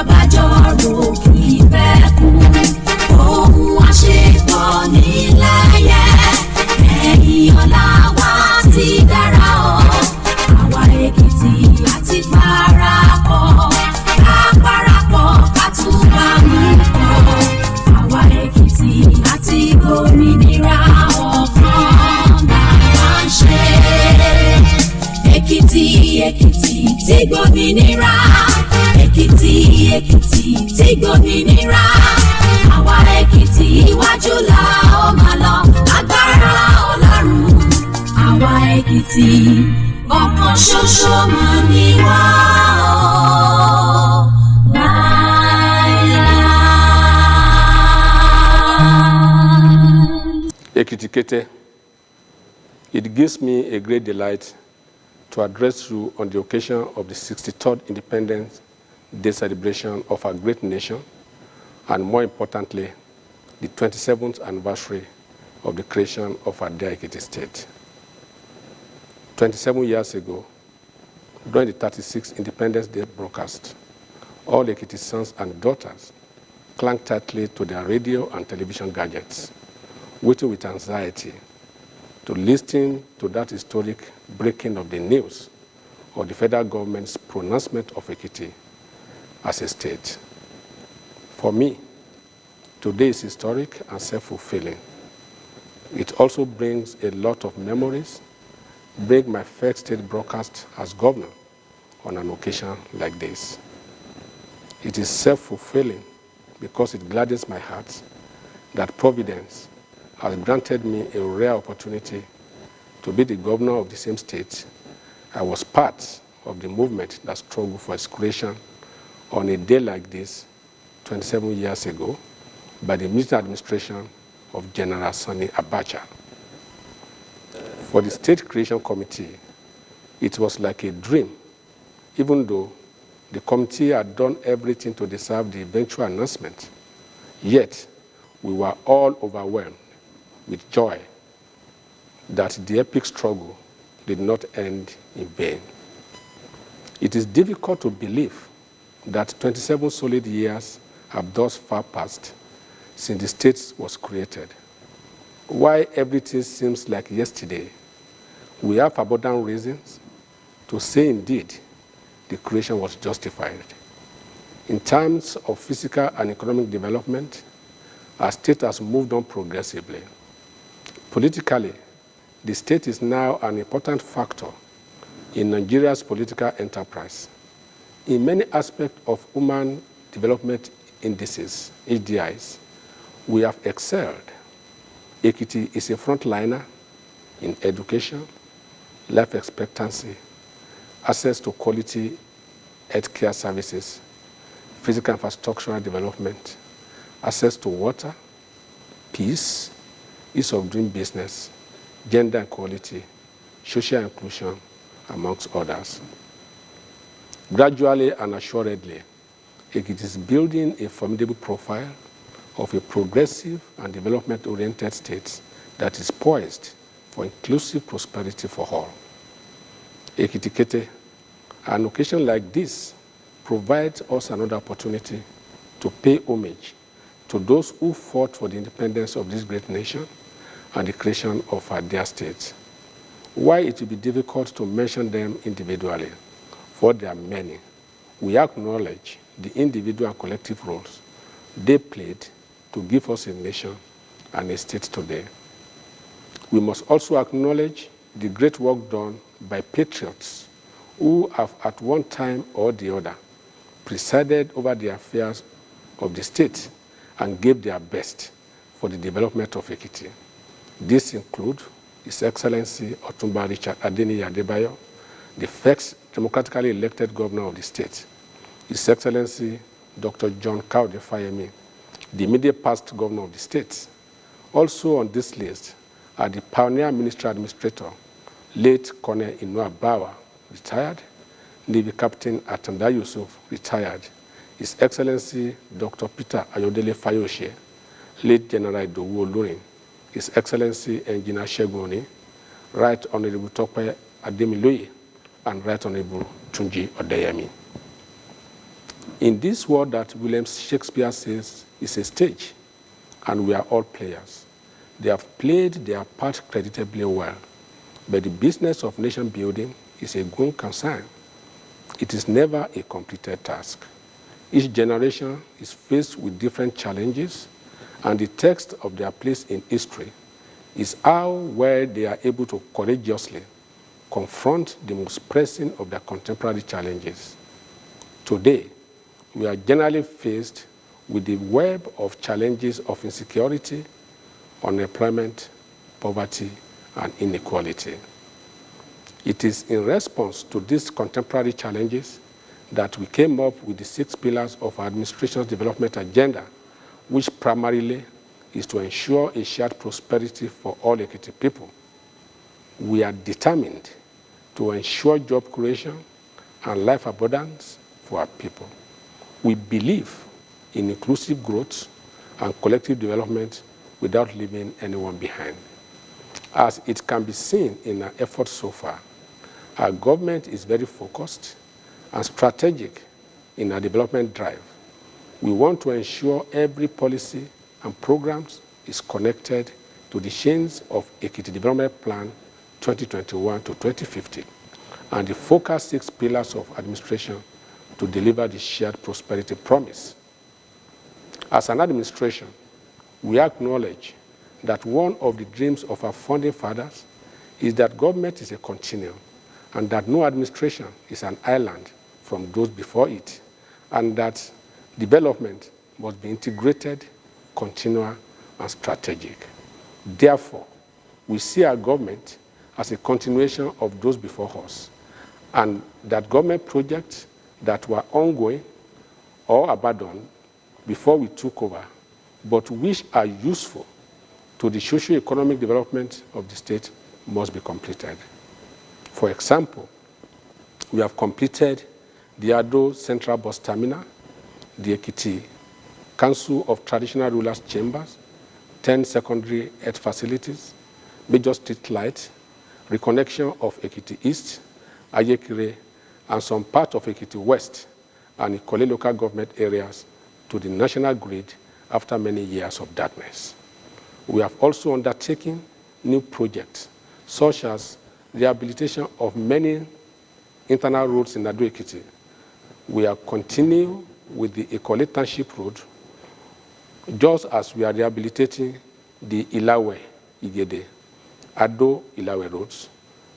àgbájọrò kì í fẹ́ kú. Ohun àṣepọ̀ nílẹ̀yẹ, ẹ̀yìn ọ̀la wa ti dára o. Àwa Èkìtì àti parapọ̀, ká parapọ̀ ká tún bá mú pọ̀. Àwa Èkìtì àti gómìnira ọ̀kan là ń ṣe. Èkìtì Èkìtì tí gbòmìnira, Èkìtì Èkìtì tí gbòmìnira. Àwa Èkìtì iwájú la ó máa lọ, agbára Ọlọ́run. Àwa Èkìtì ọ̀kan ṣoṣo máa ní wá o. Ekiti Kete, it gives me a great delight to address you on the occasion of the 63rd Independence Day celebration of our great nation, and more importantly, the 27th anniversary of the creation of our dear Ekiti State. 27 years ago, during the 36th Independence Day broadcast, all Ekiti sons and daughters clung tightly to their radio and television gadgets, waiting with anxiety to listen to that historic breaking of the news of the federal government's pronouncement of Ekiti as a state. For me, today is historic and self-fulfilling. It also brings a lot of memories, bring my first state broadcast as governor on an occasion like this. It is self-fulfilling because it gladdens my heart that Providence has granted me a rare opportunity to be the governor of the same state. I was part of the movement that struggled for its creation on a day like this 27 years ago by the military administration of General Sani Abacha. For the State Creation Committee, it was like a dream, even though the committee had done everything to deserve the eventual announcement. Yet, we were all overwhelmed with joy that the epic struggle did not end in vain. It is difficult to believe that 27 solid years have thus far passed since the state was created. While everything seems like yesterday, we have abundant reasons to say indeed the creation was justified. In terms of physical and economic development, our state has moved on progressively. Politically, the state is now an important factor in Nigeria's political enterprise. In many aspects of human development indices, HDIs, we have excelled. Ekiti is a frontliner in education, life expectancy, access to quality healthcare services, physical infrastructural development, access to water, peace, ease of doing business, gender equality, social inclusion, amongst others. Gradually and assuredly, Ekiti is building a formidable profile of a progressive and development-oriented state that is poised for inclusive prosperity for all. Ekiti Kete, an occasion like this provides us another opportunity to pay homage to those who fought for the independence of this great nation and the creation of our dear state. While it will be difficult to mention them individually, for there are many, we acknowledge the individual and collective roles they played to give us a nation and a state today. We must also acknowledge the great work done by patriots who have at one time or the other presided over the affairs of the state and gave their best for the development of Ekiti. These include His Excellency Otumba Richard Adeniyi Adebayo, the first democratically elected governor of the state, His Excellency Dr. John Kaude Fayemi, the immediate past governor of the state. Also on this list are the pioneer ministry administrator, late Colonel Inua Bawa, retired, Navy Captain Atanda Yusuf, retired, His Excellency Dr. Peter Ayodele Fayoshe, late General Idowu Olorin, His Excellency Engineer Shegoni, Right Honorable Tope Ademiloye, and Right Honorable Tunji Odeyemi. In this world that William Shakespeare says is a stage, and we are all players, they have played their part creditably well. But the business of nation building is a going concern. It is never a completed task. Each generation is faced with different challenges, and the text of their place in history is how well they are able to courageously confront the most pressing of their contemporary challenges. Today, we are generally faced with the web of challenges of insecurity, unemployment, poverty, and inequality. It is in response to these contemporary challenges that we came up with the 6 pillars of our administration's development agenda, which primarily is to ensure a shared prosperity for all Ekiti people. We are determined to ensure job creation and life abundance for our people. We believe in inclusive growth and collective development without leaving anyone behind. As it can be seen in our efforts so far, our government is very focused and strategic in our development drive. We want to ensure every policy and programs is connected to the chains of Ekiti Development Plan 2021 to 2050 and the focus 6 pillars of administration to deliver the shared prosperity promise. As an administration, we acknowledge that one of the dreams of our founding fathers is that government is a continuum and that no administration is an island from those before it, and that development must be integrated, continual, and strategic. Therefore, we see our government as a continuation of those before us, and that government projects that were ongoing or abandoned before we took over, but which are useful to the socio-economic development of the state must be completed. For example, we have completed the Ado Central Bus Terminal, the Ekiti Council of Traditional Rulers Chambers, 10 secondary health facilities, major street lights, reconnection of Ekiti East, Ayekire, and some part of Ekiti West and Ikole local government areas to the national grid after many years of darkness. We have also undertaken new projects, such as rehabilitation of many internal roads in Ado Ekiti. We are continuing with the Ikole Township Road, just as we are rehabilitating the Ilawe, Igede, Ado Ilawe roads,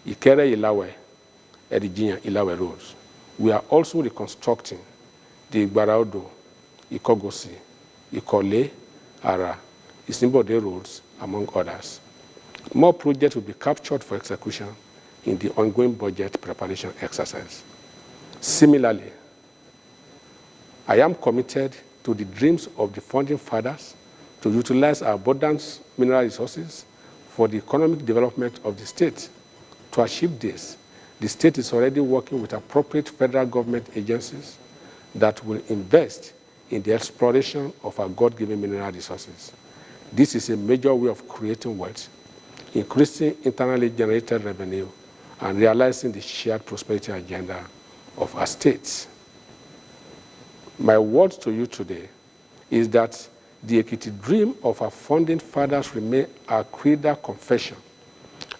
Ikere Ilawe, Erijinya Ilawe roads. We are also reconstructing the Igbaraodo, Ikogosi, Ikole, Ara, Isimbode roads, among others. More projects will be captured for execution in the ongoing budget preparation exercise. Similarly, I am committed to the dreams of the founding fathers to utilize our abundant mineral resources for the economic development of the state. To achieve this, the state is already working with appropriate federal government agencies that will invest in the exploration of our God-given mineral resources. This is a major way of creating wealth, increasing internally generated revenue, and realizing the shared prosperity agenda of our states. My words to you today is that the Ekiti dream of our founding fathers remain our creedal confession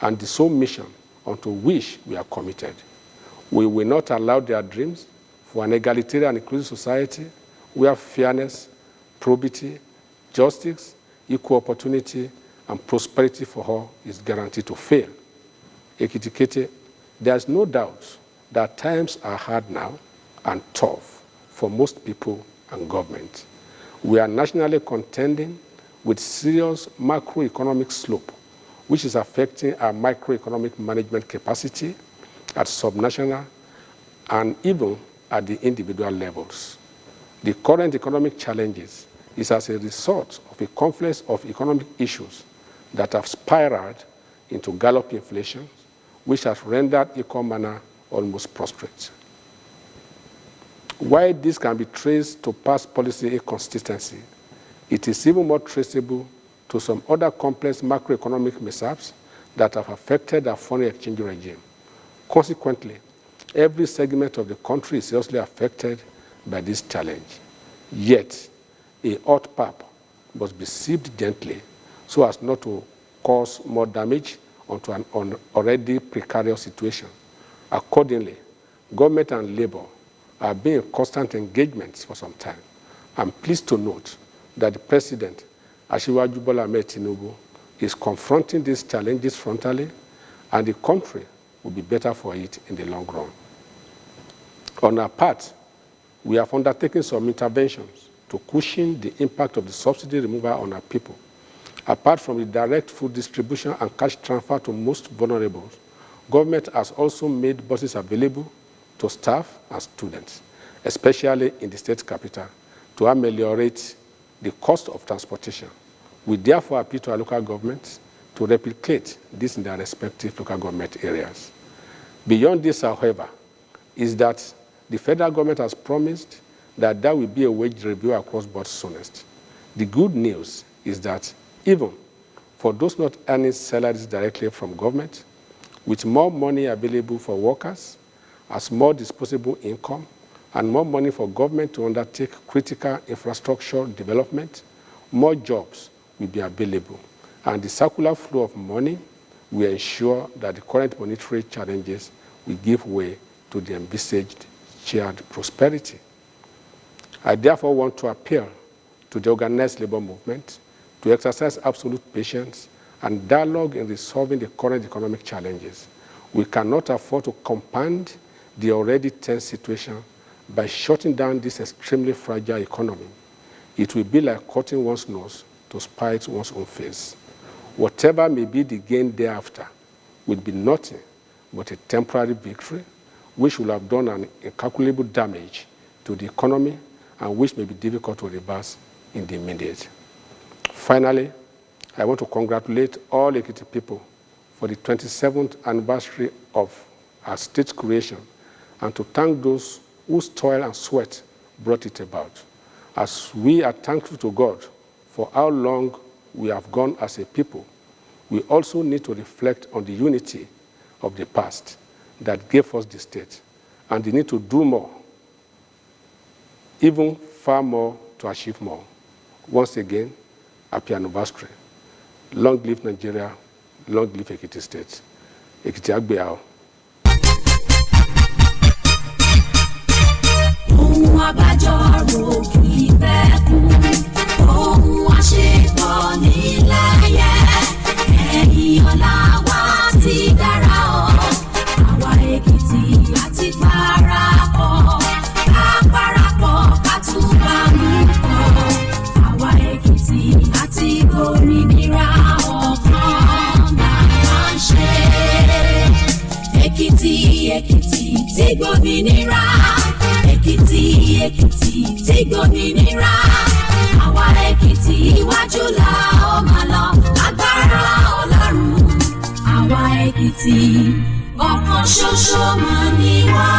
and the sole mission unto which we are committed. We will not allow their dreams for an egalitarian and inclusive society where fairness, probity, justice, equal opportunity, and prosperity for all is guaranteed to fail. Ekiti, there is no doubt that times are hard now and tough for most people and government. We are nationally contending with serious macroeconomic slope, which is affecting our microeconomic management capacity at subnational and even at the individual levels. The current economic challenges is as a result of a confluence of economic issues that have spiraled into galloping inflation, which has rendered economy almost prostrate. While this can be traced to past policy inconsistency, it is even more traceable to some other complex macroeconomic mishaps that have affected our foreign exchange regime. Consequently, every segment of the country is seriously affected by this challenge. Yet, a hot pap must be sipped gently so as not to cause more damage onto an already precarious situation. Accordingly, government and labor have been in constant engagements for some time. I'm pleased to note that the President, Asiwaju Bola Ahmed Tinubu, is confronting these challenges frontally, and the country will be better for it in the long run. On our part, we have undertaken some interventions to cushion the impact of the subsidy removal on our people. Apart from the direct food distribution and cash transfer to most vulnerable, government has also made buses available to staff and students, especially in the state capital, to ameliorate the cost of transportation. We therefore appeal to our local governments to replicate this in their respective local government areas. Beyond this, however, is that the federal government has promised that there will be a wage review across board soonest. The good news is that even for those not earning salaries directly from government, with more money available for workers, as more disposable income, and more money for government to undertake critical infrastructure development, more jobs will be available, and the circular flow of money will ensure that the current monetary challenges will give way to the envisaged shared prosperity. I therefore want to appeal to the organized labor movement to exercise absolute patience and dialogue in resolving the current economic challenges. We cannot afford to compound the already tense situation by shutting down this extremely fragile economy. It will be like cutting one's nose to spite one's own face. Whatever may be the gain thereafter will be nothing but a temporary victory, which will have done an incalculable damage to the economy and which may be difficult to reverse in the immediate. Finally, I want to congratulate all Ekiti people for the 27th anniversary of our state's creation and to thank those whose toil and sweat brought it about. As we are thankful to God for how long we have gone as a people, we also need to reflect on the unity of the past that gave us the state and the need to do more, even far more, to achieve more. Once again, happy anniversary. Long live Nigeria, long live Ekiti State. Ekiti Agbeao. Ohun abájọ́rò kì í pẹ́ kú, ohun àṣepọ̀ nílẹ̀yẹ, ẹ̀yìn ọ̀la wa ti dára ọ́, àwa Èkìtì àti parapọ̀, ká parapọ̀ ká túbà mú kọ́, àwa Èkìtì àti òmìnira ọ̀kan bàbá ń ṣe. Èkìtì, Èkìtì tí gbòmìnira. Èkìtì, Èkìtì tí gbòmìnira, àwa Èkìtì iwájú la ó máa lọ, lágbára Ọlọ́run, àwa Èkìtì ọ̀kan ṣoṣo mà ni wá.